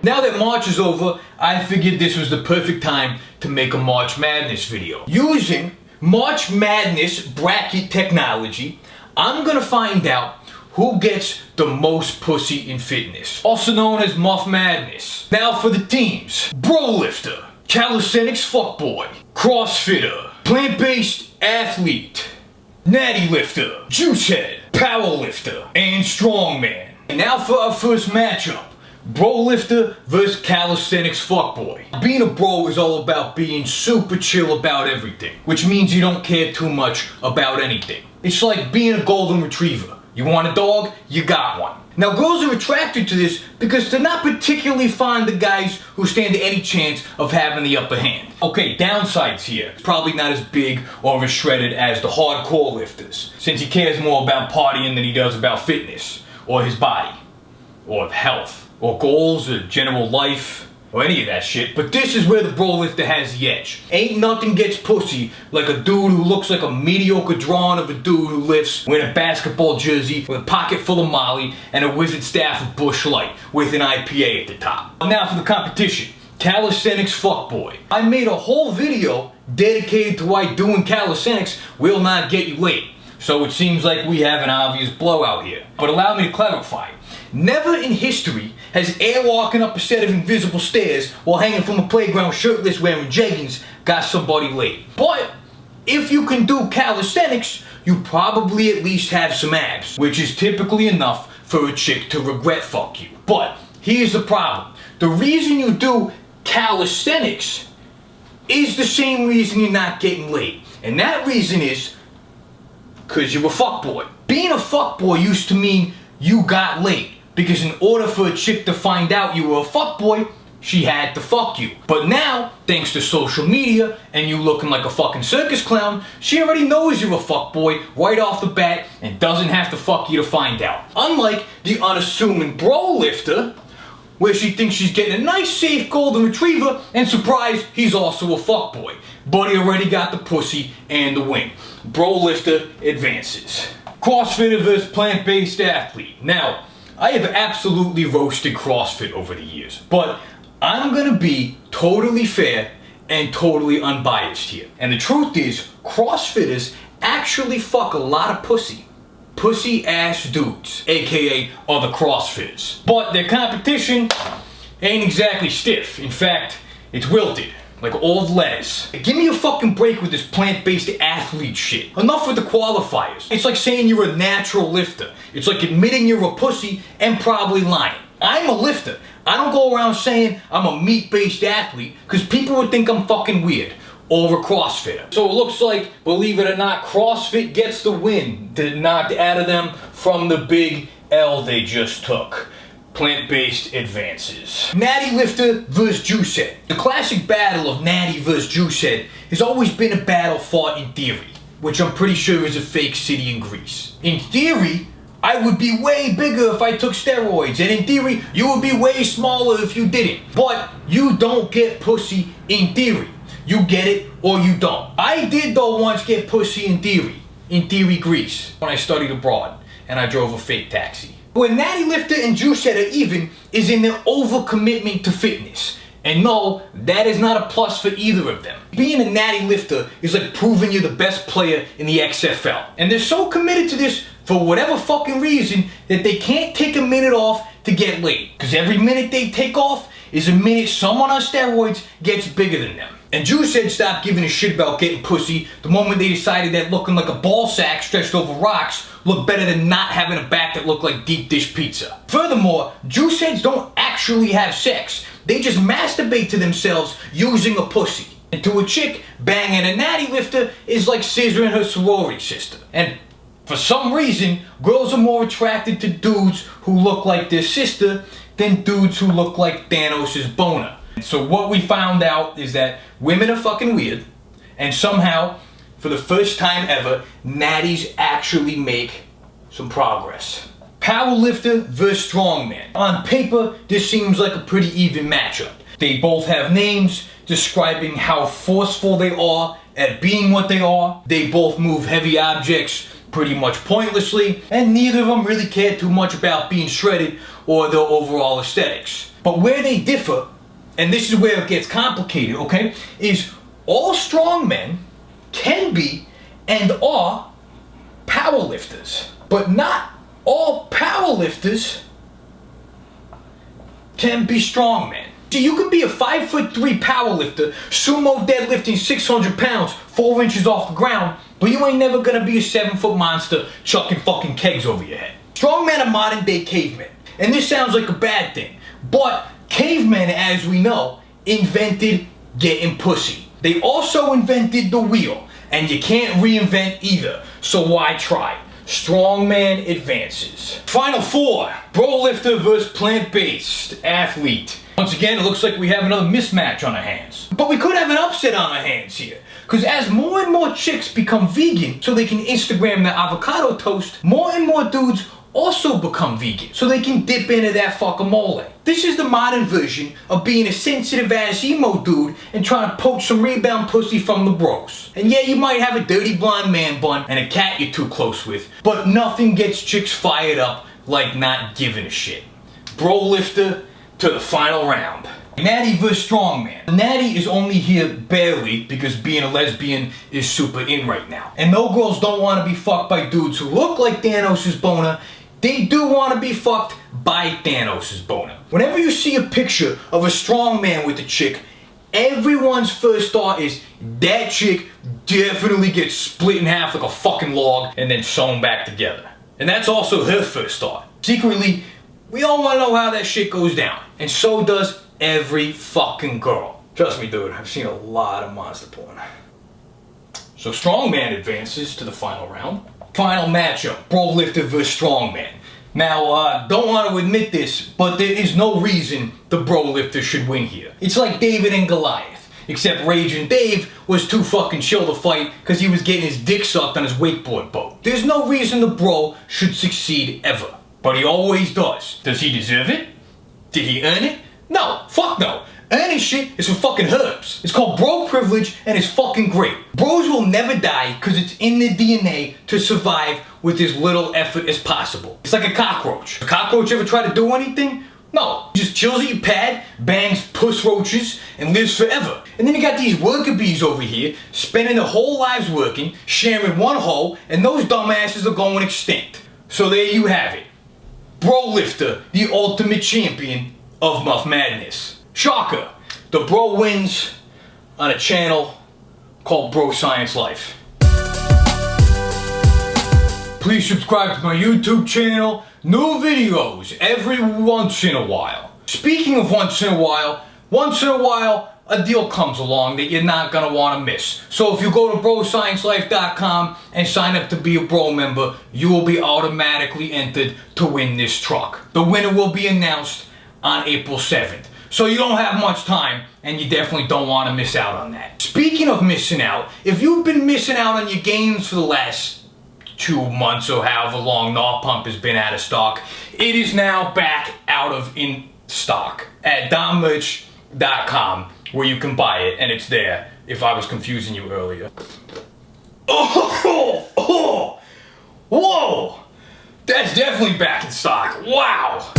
Now that March is over, I figured this was the perfect time to make a March Madness video. Using March Madness bracket technology, I'm gonna find out who gets the most pussy in fitness, also known as Muff Madness. Now for the teams: Brolifter, Calisthenics Fuckboy, Crossfitter, Plant-Based Athlete, Natty Lifter, Juicehead, Powerlifter, and Strongman. And now for our first matchup: Brolifter vs Calisthenics Fuckboy. Being a bro is all about being super chill about everything, which means you don't care too much about anything. It's like being a golden retriever. You want a dog? You got one. Now girls are attracted to this because they're not particularly fond of guys who stand any chance of having the upper hand. Okay, downsides here. It's probably not as big or as shredded as the hardcore lifters, since he cares more about partying than he does about fitness, or his body, or health, or goals, or general life, or any of that shit. But this is where the Brolifter has the edge. Ain't nothing gets pussy like a dude who looks like a mediocre drawing of a dude who lifts wearing a basketball jersey with a pocket full of Molly and a wizard staff of Busch Light with an IPA at the top. Now for the competition: Calisthenics Fuckboy. I made a whole video dedicated to why doing calisthenics will not get you laid. So it seems like we have an obvious blowout here. But allow me to clarify. Never in history has airwalking up a set of invisible stairs while hanging from a playground shirtless wearing jeggings got somebody laid. But if you can do calisthenics, you probably at least have some abs, which is typically enough for a chick to regret fuck you. But here's the problem. The reason you do calisthenics is the same reason you're not getting laid. And that reason is because you're a fuckboy. Being a fuckboy used to mean you got laid, because in order for a chick to find out you were a fuckboy, she had to fuck you. But now, thanks to social media and you looking like a fucking circus clown, she already knows you're a fuckboy right off the bat and doesn't have to fuck you to find out. Unlike the unassuming Brolifter, where she thinks she's getting a nice safe golden retriever and surprise, he's also a fuckboy. But he already got the pussy and the wing. Brolifter advances. Crossfitter vs Plant-Based Athlete. Now, I have absolutely roasted CrossFit over the years, but I'm gonna be totally fair and totally unbiased here. And the truth is, CrossFitters actually fuck a lot of pussy. Pussy ass dudes, aka other CrossFitters. But their competition ain't exactly stiff. In fact, it's wilted, like old lettuce. Give me a fucking break with this plant-based athlete shit. Enough with the qualifiers. It's like saying you're a natural lifter. It's like admitting you're a pussy and probably lying. I'm a lifter. I don't go around saying I'm a meat-based athlete because people would think I'm fucking weird. Or a CrossFitter. So it looks like, believe it or not, CrossFit gets the win, knocked out of them from the big L they just took. Plant-based advances. Natty Lifter vs Juicehead. The classic battle of Natty vs Juicehead has always been a battle fought in theory, which I'm pretty sure is a fake city in Greece. In theory, I would be way bigger if I took steroids, and in theory, you would be way smaller if you didn't. But you don't get pussy in theory. You get it or you don't. I did though once get pussy in theory Greece, when I studied abroad and I drove a fake taxi. Where Natty Lifter and Juicehead are even is in their overcommitment to fitness. And no, that is not a plus for either of them. Being a Natty Lifter is like proving you're the best player in the XFL. And they're so committed to this for whatever fucking reason that they can't take a minute off to get laid. Because every minute they take off is a minute someone on steroids gets bigger than them. And Juicehead stopped giving a shit about getting pussy the moment they decided that looking like a ball sack stretched over rocks looked better than not having a back that looked like deep dish pizza. Furthermore, Juiceheads don't actually have sex. They just masturbate to themselves using a pussy. And to a chick, banging a Natty Lifter is like scissoring her sorority sister. And for some reason, girls are more attracted to dudes who look like their sister than dudes who look like Thanos' boner. So what we found out is that women are fucking weird, and somehow, for the first time ever, natties actually make some progress. Powerlifter vs Strongman. On paper, this seems like a pretty even matchup. They both have names describing how forceful they are at being what they are. They both move heavy objects pretty much pointlessly, and neither of them really care too much about being shredded or their overall aesthetics. But where they differ, and this is where it gets complicated, okay, is all strong men can be and are powerlifters. But not all powerlifters can be strongmen. See, you can be a 5'3" powerlifter, sumo deadlifting 600 pounds, 4 inches off the ground, but you ain't never gonna be a 7-foot monster chucking fucking kegs over your head. Strongmen are modern day cavemen. And this sounds like a bad thing, but cavemen, as we know, invented getting pussy. They also invented the wheel, and you can't reinvent either, so why try? Strongman advances. Final four, bro lifter versus plant-based athlete. Once again, it looks like we have another mismatch on our hands. But we could have an upset on our hands here. Because as more and more chicks become vegan so they can Instagram their avocado toast, more and more dudes also become vegan so they can dip into that guacamole. This is the modern version of being a sensitive ass emo dude and trying to poach some rebound pussy from the bros. And yeah, you might have a dirty blonde man bun and a cat you're too close with, but nothing gets chicks fired up like not giving a shit. Bro lifter to the final round. Natty vs strongman. Natty is only here barely because being a lesbian is super in right now. And no girls don't want to be fucked by dudes who look like Thanos' boner. They do want to be fucked by Thanos' boner. Whenever you see a picture of a strong man with a chick, everyone's first thought is that chick definitely gets split in half like a fucking log and then sewn back together. And that's also her first thought. Secretly, we all want to know how that shit goes down. And so does every fucking girl. Trust me, dude, I've seen a lot of monster porn. So strongman advances to the final round. Final matchup, bro lifter versus strongman. Now, don't want to admit this, but there is no reason the bro lifter should win here. It's like David and Goliath, except Raging Dave was too fucking chill to fight because he was getting his dick sucked on his wakeboard boat. There's no reason the bro should succeed ever, but he always does. Does he deserve it? Did he earn it? No, fuck no. Earning shit is for fucking herbs. It's called bro privilege and it's fucking great. Bros will never die because it's in their DNA to survive with as little effort as possible. It's like a cockroach. A cockroach ever try to do anything? No. Just chills at your pad, bangs puss roaches, and lives forever. And then you got these worker bees over here, spending their whole lives working, sharing one hole, and those dumbasses are going extinct. So there you have it. Bro lifter, the ultimate champion of Muff Madness. Shocker, the bro wins on a channel called BroScienceLife. Please subscribe to my YouTube channel. New videos every once in a while. Speaking of once in a while a deal comes along that you're not gonna want to miss. So if you go to BroScienceLife.com and sign up to be a bro member, you will be automatically entered to win this truck. The winner will be announced on April 7th. So you don't have much time, and you definitely don't want to miss out on that. Speaking of missing out, if you've been missing out on your gains for the last 2 months or however long Gnaw Pump has been out of stock, it is now back out of in stock at dommerch.com, where you can buy it, and it's there, if I was confusing you earlier. Oh, whoa, that's definitely back in stock, wow.